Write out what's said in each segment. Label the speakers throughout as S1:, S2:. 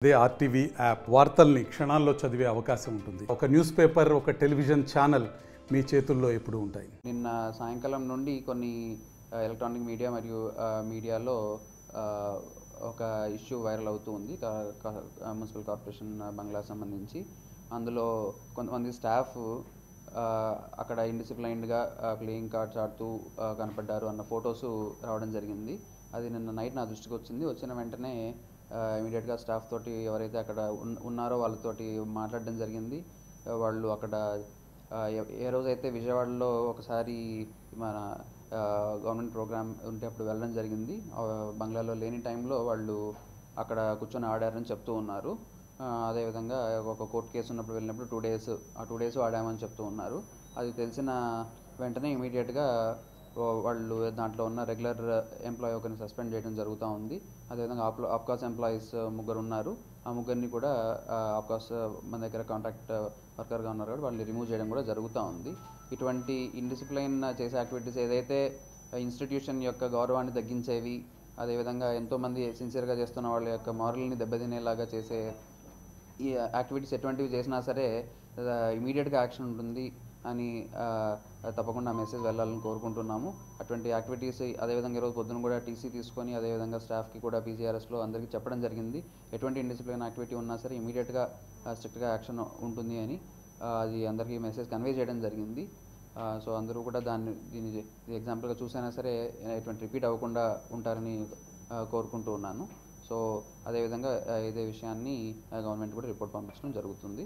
S1: అదే RTV app వార్తల్ని క్షణాల్లో చదివే అవకాశం ఉంటుంది. ఒక న్యూస్ పేపర్, ఒక టెలివిజన్ ఛానల్ మీ చేతుల్లో ఎప్పుడూ ఉంటాయి.
S2: నిన్న సాయంకాలం నుండి కొన్ని ఎలక్ట్రానిక్ మీడియా మరియు మీడియాలో ఒక ఇష్యూ వైరల్ అవుతూ ఉంది మున్సిపల్ కార్పొరేషన్ బంగ్లా సంబంధించి. అందులో కొంతమంది స్టాఫ్ అక్కడ ఇండిసిప్లైన్డ్గా ప్లేయింగ్ కార్డ్స్ ఆడుతూ కనపడ్డారు అన్న ఫొటోస్ రావడం జరిగింది. అది నిన్న నైట్ నా దృష్టికి వచ్చిన వెంటనే ఇమీడియట్గా స్టాఫ్ తోటి ఎవరైతే అక్కడ ఉన్నారో వాళ్ళతోటి మాట్లాడడం జరిగింది. వాళ్ళు అక్కడ ఏ రోజైతే విజయవాడలో ఒకసారి మన గవర్నమెంట్ ప్రోగ్రామ్ ఉంటే అప్పుడు వెళ్ళడం జరిగింది. బంగ్లాలో లేని టైంలో వాళ్ళు అక్కడ కూర్చొని ఆడారని చెప్తూ ఉన్నారు. అదేవిధంగా ఒక కోర్టు కేసు ఉన్నప్పుడు వెళ్ళినప్పుడు 2 days ఆడామని చెప్తూ ఉన్నారు. అది తెలిసిన వెంటనే ఇమీడియట్గా వాళ్ళు దాంట్లో ఉన్న రెగ్యులర్ ఎంప్లాయీ ఒకరిని సస్పెండ్ చేయడం జరుగుతూ ఉంది. అదేవిధంగా ఆప్కాస్ ఎంప్లాయీస్ 3 ఉన్నారు. ఆ 3ని కూడా ఆప్కాస్ మన దగ్గర కాంట్రాక్ట్ వర్కర్గా ఉన్నారు కాబట్టి వాళ్ళని రిమూవ్ చేయడం కూడా జరుగుతూ ఉంది. ఇటువంటి ఇండిసిప్లైన్ చేసే యాక్టివిటీస్ ఏదైతే ఇన్స్టిట్యూషన్ యొక్క గౌరవాన్ని తగ్గించేవి, అదేవిధంగా ఎంతోమంది సిన్సియర్గా చేస్తున్న వాళ్ళ యొక్క మారల్ని దెబ్బతినేలాగా చేసే ఈ యాక్టివిటీస్ ఎటువంటివి చేసినా సరే ఇమీడియట్గా యాక్షన్ ఉంటుంది అని తప్పకుండా మెసేజ్ వెళ్ళాలని కోరుకుంటున్నాము. అటువంటి యాక్టివిటీస్ అదేవిధంగా ఈరోజు పొద్దున కూడా టీసీ తీసుకొని అదేవిధంగా స్టాఫ్కి కూడా పీజీఆర్ఎస్లో అందరికీ చెప్పడం జరిగింది. ఎటువంటి ఇండిసిప్లిన్ యాక్టివిటీ ఉన్నా సరే ఇమీడియట్గా స్ట్రిక్ట్గా యాక్షన్ ఉంటుంది అని అది అందరికీ మెసేజ్ కన్వే చేయడం జరిగింది. సో అందరూ కూడా దీన్ని ఎగ్జాంపుల్గా చూసైనా సరే ఎటువంటి రిపీట్ అవ్వకుండా ఉంటారని కోరుకుంటూ ఉన్నాను. సో అదేవిధంగా ఇదే విషయాన్ని గవర్నమెంట్ కూడా రిపోర్ట్ పంపించడం జరుగుతుంది.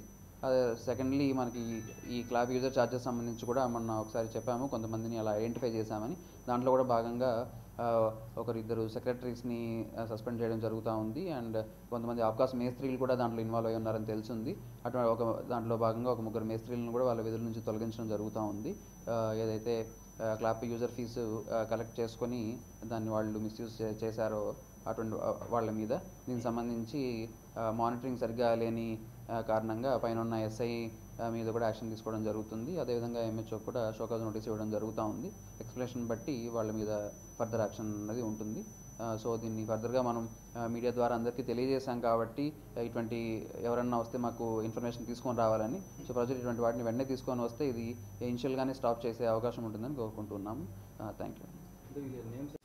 S2: అదే సెకండ్లీ మనకి ఈ క్లాబ్ యూజర్ ఛార్జెస్ సంబంధించి కూడా మొన్న ఒకసారి చెప్పాము, కొంతమందిని అలా ఐడెంటిఫై చేశామని. దాంట్లో కూడా భాగంగా ఒకరిద్దరు సెక్రటరీస్ని సస్పెండ్ చేయడం జరుగుతూ ఉంది. అండ్ కొంతమంది ఆప్కాస్ మేస్త్రీలు కూడా దాంట్లో ఇన్వాల్వ్ అయి ఉన్నారని తెలిసింది. అటువంటి దాంట్లో భాగంగా ఒక 3 మేస్త్రీలను కూడా వాళ్ళ విధుల నుంచి తొలగించడం జరుగుతూ ఉంది. ఏదైతే క్లాబ్ యూజర్ ఫీజు కలెక్ట్ చేసుకొని దాన్ని వాళ్ళు మిస్యూజ్ చేశారో అటువంటి వాళ్ళ మీద దీనికి సంబంధించి మానిటరింగ్ సరిగ్గా లేని కారణంగా పైన ఉన్న ఎస్ఐ మీద కూడా యాక్షన్ తీసుకోవడం జరుగుతుంది. అదేవిధంగా ఎంహెచ్ఓ కూడా షోకాజ్ నోటీస్ ఇవ్వడం జరుగుతూ ఉంది. ఎక్స్ప్లెనేషన్ బట్టి వాళ్ళ మీద ఫర్దర్ యాక్షన్ అనేది ఉంటుంది. సో దీన్ని ఫర్దర్గా మనం మీడియా ద్వారా అందరికీ తెలియజేశాం కాబట్టి ఇటువంటి ఎవరన్నా వస్తే మాకు ఇన్ఫర్మేషన్ తీసుకొని రావాలని. సో ప్రజలు ఇటువంటి వాటిని వెంటనే తీసుకొని వస్తే ఇది ఇనిషియల్గానే స్టాప్ చేసే అవకాశం ఉంటుందని కోరుకుంటున్నాము. Thank you.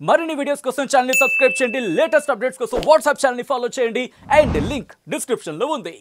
S3: మరిన్ని వీడియోస్ కోసం ఛానల్ ని సబ్స్క్రైబ్ చేయండి. లేటెస్ట్ అప్డేట్స్ కోసం వాట్సాప్ ఛానల్ ని ఫాలో చేయండి. అండ్ లింక్ డిస్క్రిప్షన్ లో ఉంది.